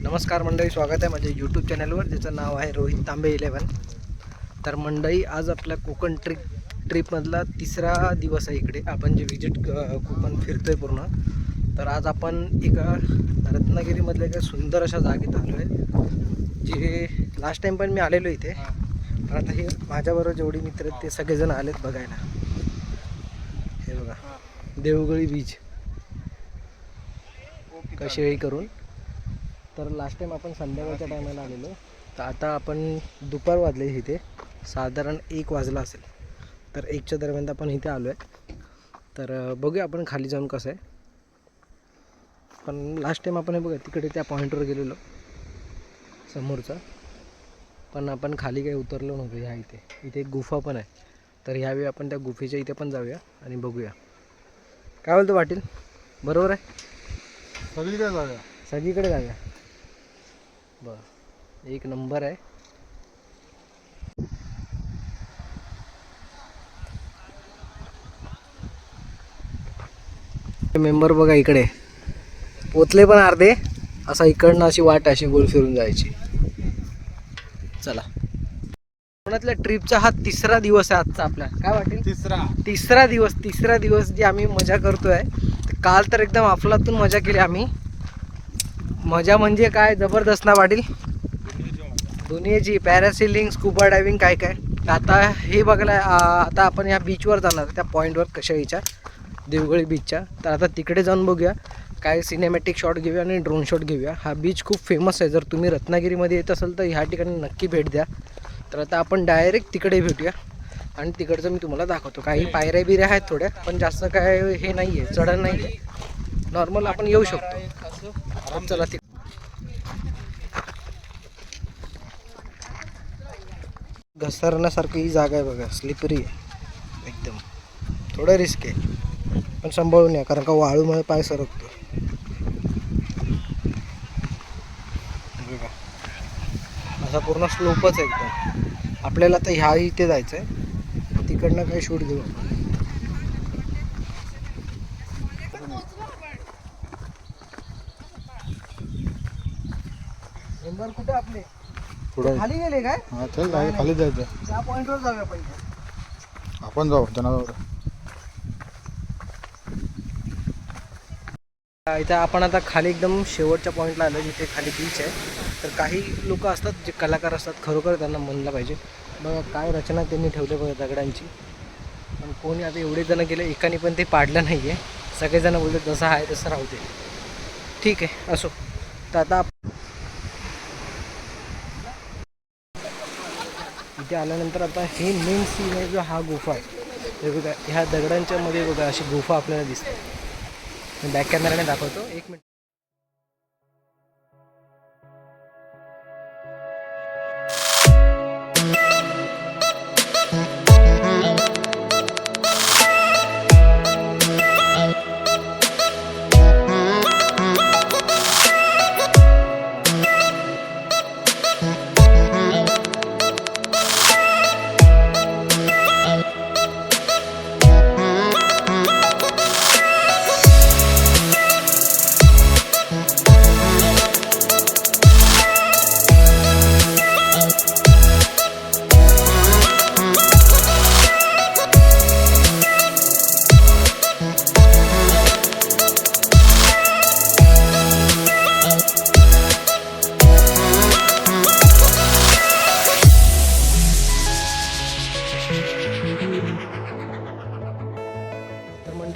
नमस्कार मंडळी, स्वागत आहे माझ्या यूट्यूब चॅनलवर ज्याचं नाव आहे रोहित तांबे 11. तर मंडळी, आज आपल्या कोकण ट्रिपमधला तिसरा दिवस आहे. इकडे आपण जे विजिट कोकण फिरतोय पूर्ण. तर आज आपण एका रत्नागिरीमधल्या एका सुंदर अशा जागेत आलो आहे, जे लास्ट टाइम पण मी आलेलो इथे. पण आता हे माझ्याबरोबर जेवढे मित्र आहेत ते सगळेजण आलेत बघायला. हे बघा, देवगळी बीच कशी वेळी करून. तर लास्ट टाइम आपण संध्याकाळच्या टायमाला आलेलो, तर आता आपण दुपार वाजले इथे, साधारण 1 वाजला असेल. तर 1च्या दरम्यान आपण इथे आलो आहे. तर बघूया आपण खाली जाऊन कसं आहे. पण लास्ट टाइम आपण हे बघा तिकडे त्या पॉईंटवर गेलेलो समोरचा, पण आपण खाली काही उतरलो नव्हतो. ह्या इथे एक गुफा पण आहे. तर ह्यावेळी आपण त्या गुफेच्या इथे पण जाऊया आणि बघूया काय बोलतो पाटील. बरोबर आहे, सगळीकडे जाऊया. बरं, एक नंबर आहे. मेंबर बघा इकडे पोचले पण अर्धे. असा इकडनं अशी वाट अशी गोल फिरून जायची. चला, कोकणातल्या ट्रिपचा हा तिसरा दिवस आहे आजचा आपला. काय वाटेल, तिसरा दिवस जी आम्ही मजा करतोय. काल तर एकदम अफलातून मजा केली आम्ही. मजा म्हणजे काय जबरदस्त ना पाटील. दुनियेची पॅरासेलिंग, स्कुबा डायव्हिंग काय काय. आता हे बघायला आता आपण या बीचवर जाणार, त्या पॉईंटवर कशाळीच्या देवगळी बीचच्या. तर आता तिकडे जाऊन बघूया, काय सिनेमॅटिक शॉट घेऊया आणि ड्रोन शॉट घेऊया. हा बीच खूप फेमस आहे. जर तुम्ही रत्नागिरीमध्ये येत असाल तर ह्या ठिकाणी नक्की भेट द्या. तर आता आपण डायरेक्ट तिकडे भेटूया आणि तिकडचं मी तुम्हाला दाखवतो. काही पायऱ्या बिऱ्या आहेत थोड्या, पण जास्त काय हे नाही आहे, चढण नाही आहे, नॉर्मल आपण येऊ शकतो. चला घसरण्यासारखी ही जागा आहे बघा, स्लिपरी आहे एकदम. थोडं रिस्क आहे पण सांभाळून या, कारण का वाळूमुळे पाय सरकतो. बघा, असा पूर्ण स्लोपच आहे एकदम. आपल्याला तर ह्या इथे जायचं आहे, तिकडनं काही शूट घेऊ आपण. नंबर कुठे आपले खाली गेले काय? चल खाली जायचं, त्या पॉईंटवर जाऊया पहिले. आपण जाऊ जनावर. इथं आपण आता खाली एकदम शेवटच्या पॉईंटला आलो, जिथे खाली बीच आहे. तर काही लोक असतात जे कलाकार असतात, खरोखर त्यांना म्हणलं पाहिजे. बघा काय रचना त्यांनी ठेवले बघा दगडांची. पण कोणी आता एवढे जण गेले, एकाने पण ते पाडलं नाही आहे. सगळेजण बोलतात जसं आहे तसं राहू दे. ठीक आहे, असो. तर आता इथे आल्यानंतर आता हे मेन सीन आहे, जो हा गुफा आहे. हे बघा, ह्या दगडांच्या मध्ये बघा अशी गुफा आपल्याला दिसते. मी बॅक कॅमेराने दाखवतो, 1 मिनिट.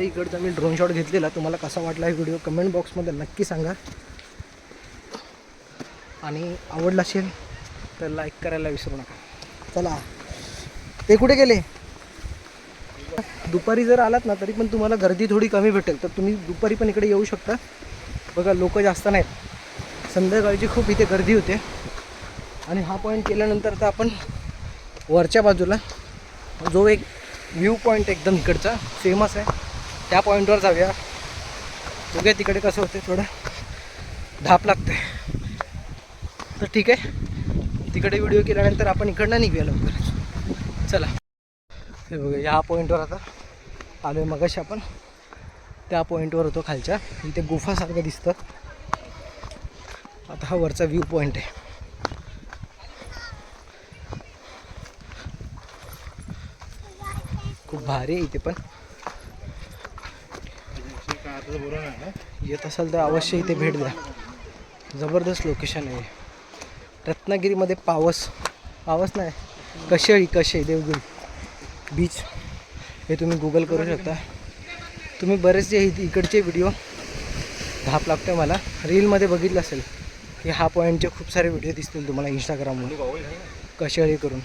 इकडचा मी ड्रोन शॉट घेतलेला. तुम्हाला कसा वाटला हा व्हिडिओ कमेंट बॉक्समध्ये नक्की सांगा. आणि आवडला असेल तर लाईक करायला विसरू नका. चला, ते कुठे गेले? दुपारी जर आलात ना तरी पण तुम्हाला गर्दी थोडी कमी भेटेल. तर तुम्ही दुपारी पण इकडे येऊ शकता. बघा, लोक जास्त नाहीत. संध्याकाळची खूप इथे गर्दी होते. आणि हा पॉईंट केल्यानंतर तर आपण वरच्या बाजूला जो एक व्ह्यू पॉईंट एकदम इकडचा फेमस आहे, त्या पॉईंटवर जाऊया. बघूया तिकडे कसं होते. थोडं धाप लागते. तर ठीक आहे, तिकडे व्हिडिओ केल्यानंतर आपण इकडनं निघूया लवकर. चला, हे बघा, ह्या पॉईंटवर आता आलो आहे. मगाशी आपण त्या पॉईंटवर होतो खालच्या, इथे गुफासारखं दिसतं. आता हा वरचा व्ह्यू पॉईंट आहे. खूप भारी आहे इथे पण. येत असाल तर अवश्य इथे भेट द्या. जबरदस्त लोकेशन आहे. रत्नागिरीमध्ये पावस नाही, कशेळी देवगिरी बीच हे तुम्ही गुगल करू शकता. तुम्ही बरेचसे इकडचे व्हिडिओ धाप लागतोय मला रीलमध्ये बघितलं असेल की हा पॉईंटचे खूप सारे व्हिडिओ दिसतील तुम्हाला इंस्टाग्रामवर. कशेळी करून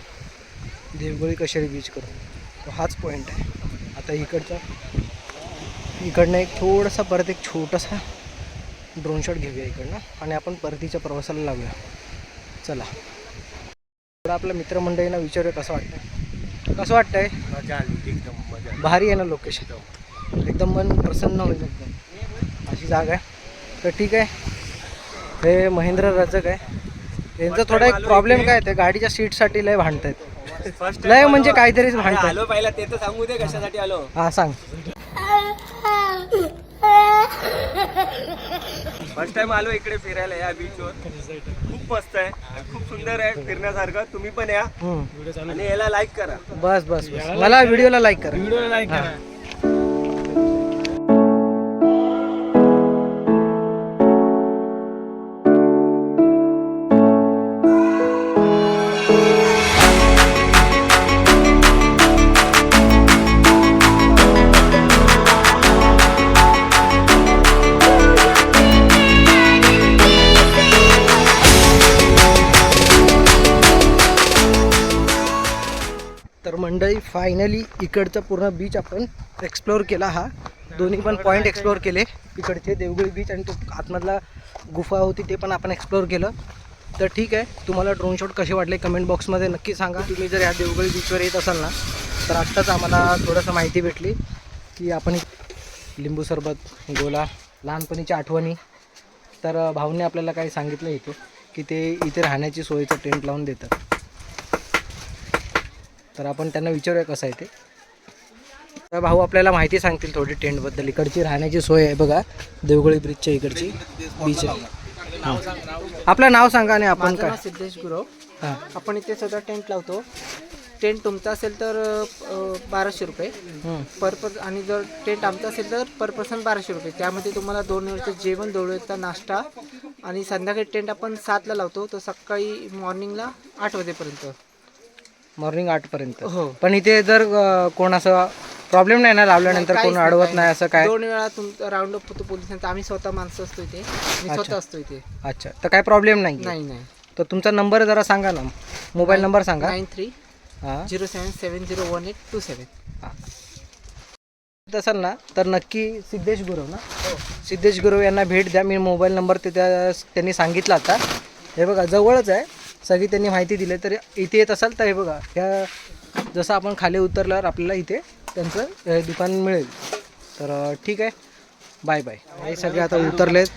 देवगळी कशेळी बीच करून तो हाच पॉईंट आहे. आता इकडनं एक थोडासा परत एक छोटासा ड्रोन शॉट घेऊया इकडनं आणि आपण परतीच्या प्रवासाला लागूया. चला थोडं आपल्या मित्रमंडळींना विचारूया कसं वाटतंय. मजा आली एकदम मजा. भारी आहे ना लोकेशन, एकदम मन प्रसन्न होईल एकदम अशी जागा आहे. तर ठीक आहे, हे महेंद्र रजक आहे. यांचा थोडा एक प्रॉब्लेम काय आहे, गाडीच्या सीटसाठी लय भांडत आहेत. लय म्हणजे काहीतरीच भांडतात. आलो पहिला ते तर सांगू दे कशासाठी आलो. हा सांग. फर्स्ट टाइम आलो इकडे फिरायला या बीचवर. खूप मस्त आहे, खूप सुंदर आहे फिरण्यासारखं. तुम्ही पण या आणि याला लाईक करा. बस मला व्हिडिओला लाईक करा. तर मंडळी फायनली इकडचा पूर्ण बीच आपण एक्सप्लोअर केला. हा दोन्ही पण पॉईंट एक्सप्लोअर केले. इकडचे देवगळी बीच आणि तो आतमधला गुफा होती ते पण आपण एक्सप्लोअर केलं. तर ठीक आहे, तुम्हाला ड्रोन शॉट कसे वाटले कमेंट बॉक्समध्ये नक्की सांगा. तुम्ही जर या देवगळी बीचवर येत असाल ना तर आत्ताच आम्हाला थोडंसं माहिती भेटली की आपण लिंबू सरबत, गोला, लहानपणीच्या आठवणी. तर भाऊने आपल्याला काही सांगितलं इथे की ते इथे राहण्याची सोयीचं टेंट लावून देतात. तर आपण त्यांना विचारूया कसं आहे ते. तर भाऊ आपल्याला माहिती सांगतील थोडी टेंटबद्दल. इकडची राहण्याची सोय आहे बघा, देवगळी ब्रिजच्या इकडची बीच आहे. आपलं नाव सांगा आणि आपण काय. सिद्धेश गुरव. हां आपण इथे सध्या टेंट लावतो. टेंट तुमचा असेल तर 1200 रुपये पर आणि जर टेंट आमचा असेल तर पर पर्सन 1200 रुपये. त्यामध्ये तुम्हाला 2 वेळचं जेवण, 2 वेळचा नाश्ता आणि संध्याकाळी टेंट आपण 7ला लावतो तर सकाळी मॉर्निंगला 8 वाजेपर्यंत. मॉर्निंग 8पर्यंत. हो. पण इथे जर कोण असं प्रॉब्लेम नाही ना लावल्यानंतर कोण अडवत नाही असं काय. 2 वेळा तुमचा राऊंड अप होतो पोलिसांचा. आम्ही स्वतः माणसं असतो इथे, मी स्वतः असतो इथे. अच्छा, तर काय प्रॉब्लेम नाही. नाही. तर तुमचा नंबर जरा सांगा ना, मोबाईल नंबर सांगा. 9307701827. असाल ना तर नक्की सिद्धेश गुरव ना, सिद्धेश गुरव यांना भेट द्या. मी मोबाईल नंबर त्यांनी सांगितला आता. हे बघा जवळच आहे, सगळी त्यांनी माहिती दिली. तर इथे येत असाल तर हे बघा, ह्या जसं आपण खाली उतरल्यावर आपल्याला इथे त्यांचं दुकान मिळेल. तर ठीक आहे, बाय. हे सगळे आता उतरलेत,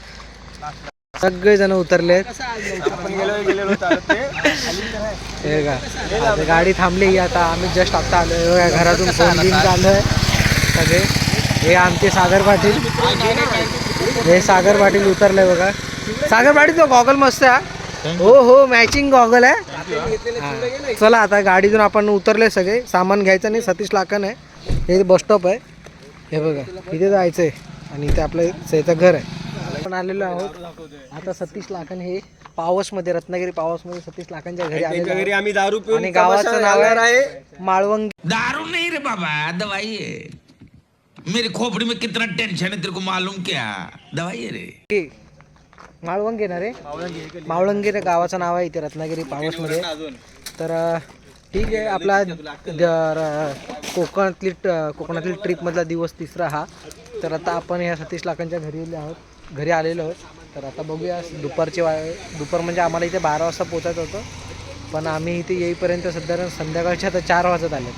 सगळेजण उतरलेत. हे का आता गाडी थांबली. आता आम्ही जस्ट आत्ता आलो आहे घरातून. फोन बिन चालू आहे सगळे. हे आमचे सागर पाटील, हे सागर पाटील उतरले बघा. सागर पाटील तो गॉगल मस्त आहे. हो मॅचिंग गॉगल आहे. चला आता गाडीतून आपण उतरले सगळे. सामान घ्यायचं नाही. सतीश लाखन आहे, हे बस स्टॉप आहे. हे बघा इथे जायचं आहे आणि इथे आपलं सईचं घर आहे. आपण आलेलो आहोत आता सतीश लाखन हे पावसमध्ये, रत्नागिरी पावसमध्ये सतीश लाखांच्या घरी घरी आम्ही दारू पिऊन आणि गावाचं नाव आहे माळवंगी. दारू नहीं रे बाबा, दवाई है. मेरी खोपड़ी में कितना टेंशन है तेरे को मालूम क्या? दवाई है रे. माळवंगी ना रे, मावळंगी रे गावाचं नाव आहे इथे रत्नागिरी पावसमध्ये. तर ठीक आहे, आपला कोकणातील ट्रिपमधला दिवस 3रा हा. तर आता आपण या सतीश लाखांच्या घरी आलेलो आहोत. तर आता बघूया दुपार म्हणजे आम्हाला इथे 12 वाजता पोचायचं होतं, पण आम्ही इथे येईपर्यंत सध्या संध्याकाळच्या आता 4 वाजत आले.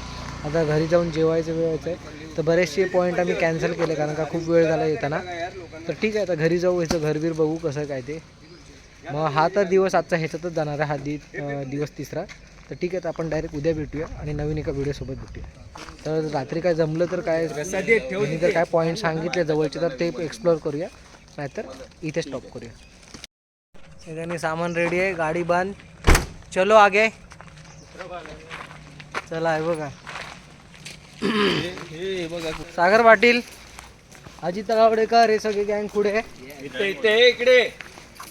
आता घरी जाऊन जेवायचं वेळ आहे. तर बरेचसे पॉईंट आम्ही कॅन्सल केले कारण का खूप वेळ झाला येताना. तर ठीक आहे, आता घरी जाऊ, ह्याचं घरबीर बघू कसं काय ते. मग हा तर दिवस आजचा ह्याच्यातच जाणार आहे, हा दिवस 3रा. तर ठीक आहे, तर आपण डायरेक्ट उद्या भेटूया आणि नवीन एका व्हिडिओसोबत भेटूया. तर रात्री काय जमलं तर काय जर काय पॉईंट सांगितले जवळचे तर ते एक्सप्लोअर करूया, नाहीतर इथे स्टॉप करूया. सगळ्यांनी सामान रेडी आहे, गाडी बांध, चलो आगे. चला आहे बघा सागर पाटील, अजित तगावडेकर, हे सगळे गँग पुढे. इकडे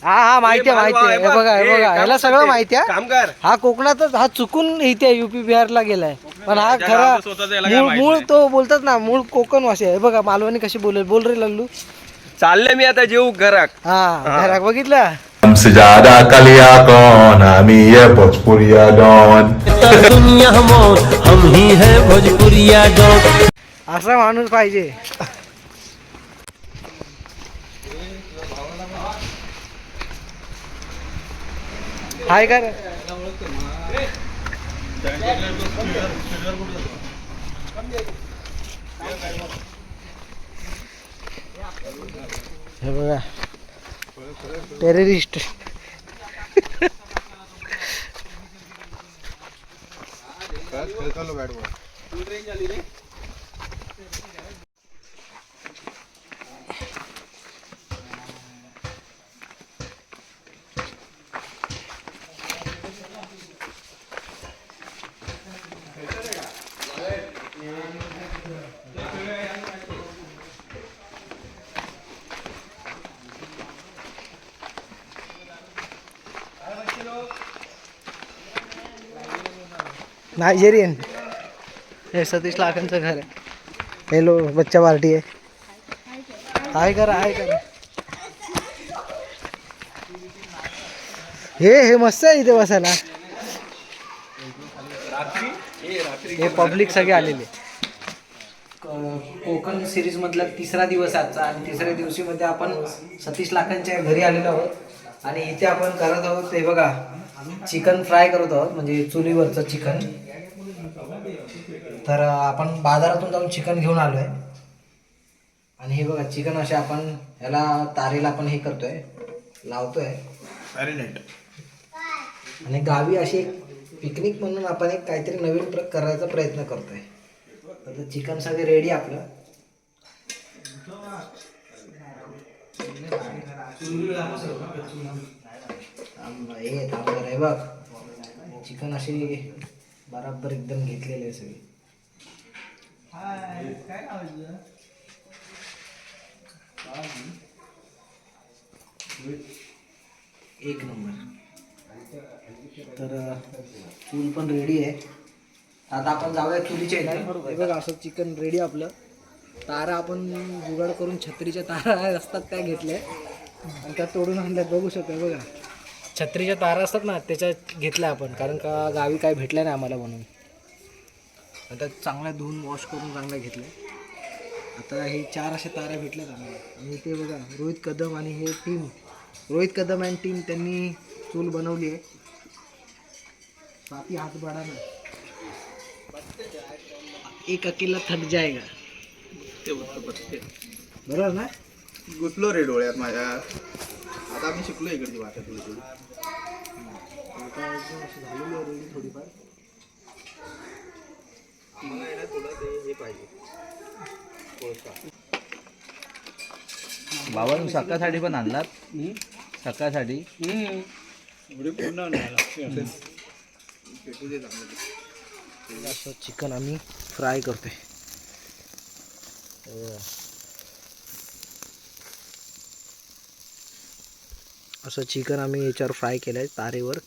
हा माहिती आहे हे बघा ह्याला सगळं माहिती आहे. काम कर. हा कोकणातच, हा चुकून इथे युपी बिहारला गेलाय, पण हा खरा मूळ तो बोलतात ना, मूळ कोकणवासी आहे. बघा मालवणी कशी बोल रे लल्लू. चालले मी आता जेऊ घरात. हा घरात बघितलं. हमसे ज्यादा कलिया कौन, हम ही है भोजपुरिया डॉन. दुनिया हम ही है भोजपुरिया डॉन. असा माणूस पाहिजे. हाय कर. हे बघा टेररिस्ट. नायजेरियन. हे सतीश लाखांचं घर आहे. हेलो बच्चा पार्टी आहे. हाय करा. हे मस्त आहे इथे बसायला. हे पब्लिक सगळे आलेले. कोकण सिरीज मधला तिसरा दिवस आजचा, आणि तिसऱ्या दिवशी मध्ये आपण सतीश लाखांच्या घरी आलेलो आहोत. आणि इथे आपण करत आहोत ते बघा, चिकन फ्राय करत आहोत, म्हणजे चुलीवरचं चिकन. तर आपण बाजारातून जाऊन चिकन घेऊन आलोय. आणि हे बघा चिकन असे आपण ह्याला तारेला आपण हे करतोय, लावतोय. आणि गावी अशी एक पिकनिक म्हणून आपण एक काहीतरी नवीन करायचा प्रयत्न करतोय. तर चिकन सगळे रेडी आपलं. हे बघ चिकन अशी बराबर एकदम घेतलेले आहे सगळे. एक नंबर. तर चूल पण रेडी आहे. आता आपण जाऊया चुलीच्या इथे. हे बघा असं चिकन रेडी आपलं. तारा आपण जुगाड करून छत्रीच्या तारा असतात त्या घेतल्या आणि त्या तोडून आणल्यात, बघू शकता. बघा छत्रीच्या तारा असतात ना, त्याच्यात घेतल्या आपण, कारण का गावी काय भेटल्या नाही आम्हाला म्हणून. आता चांगल्या धुवून वॉश करून चांगल्या घेतल्या. आता हे 4 अशा तारा भेटल्यात आम्हाला. आणि ते बघा रोहित कदम आणि हे team, Rohit Kadam and team, त्यांनी चूल बनवली आहे. साथी हात बडा ना, एक अकेला थक जाएगा. बरोबर ना. घुसलो रे डोळ्यात माझ्या. आता आम्ही शिकलो इकडची वाटत थोडी. थोडीफार हे पाहिजे. बाबा सकाळसाठी पण आणलात. सकाळसाठी असं चिकन आम्ही फ्राय करतोय. असं चिकन आम्ही याच्यावर फ्राय केलं आहे तारेवर.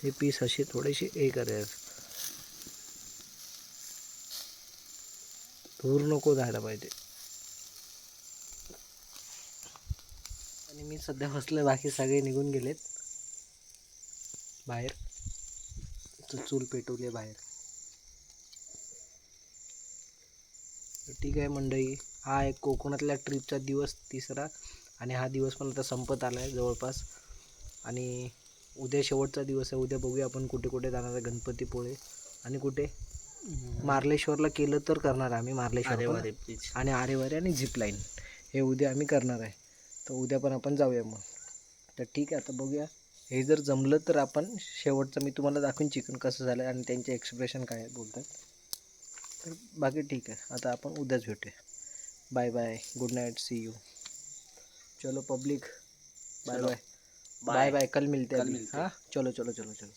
हे पीस असे थोडेसे हे करायचे, धूर नको जायला पाहिजे. आणि मी सध्या बसलोय, बाकी सगळे निघून गेलेत बाहेर. चूल पेटवली बाहेर. ठीक आहे मंडळी, हा एक कोकणातल्या ट्रिपचा दिवस तिसरा, आणि हा दिवस पण आता संपत आला आहे जवळपास. आणि उद्या शेवटचा दिवस आहे. उद्या बघूया आपण कुठे कुठे जाणार आहे. गणपतीपुळे आणि कुठे मार्लेश्वरला केलं तर करणार आम्ही. मार्लेश्वर आणि आरेवारे आणि झिपलाईन हे उद्या आम्ही करणार आहे. तर उद्या पण आपण जाऊया मग. तर ठीक आहे, आता बघूया. हे जर जमलं तर आपण शेवटचं मी तुम्हाला दाखवीन चिकन कसं झालं आणि त्यांचे एक्सप्रेशन काय बोलतात. तर बाकी ठीक आहे, आता आपण उद्याच भेटूया. Bye bye, good night, see you. चलो public, bye bye. Bye bye, कल मिलते हैं अभी। हाँ चलो चलो चलो चलो।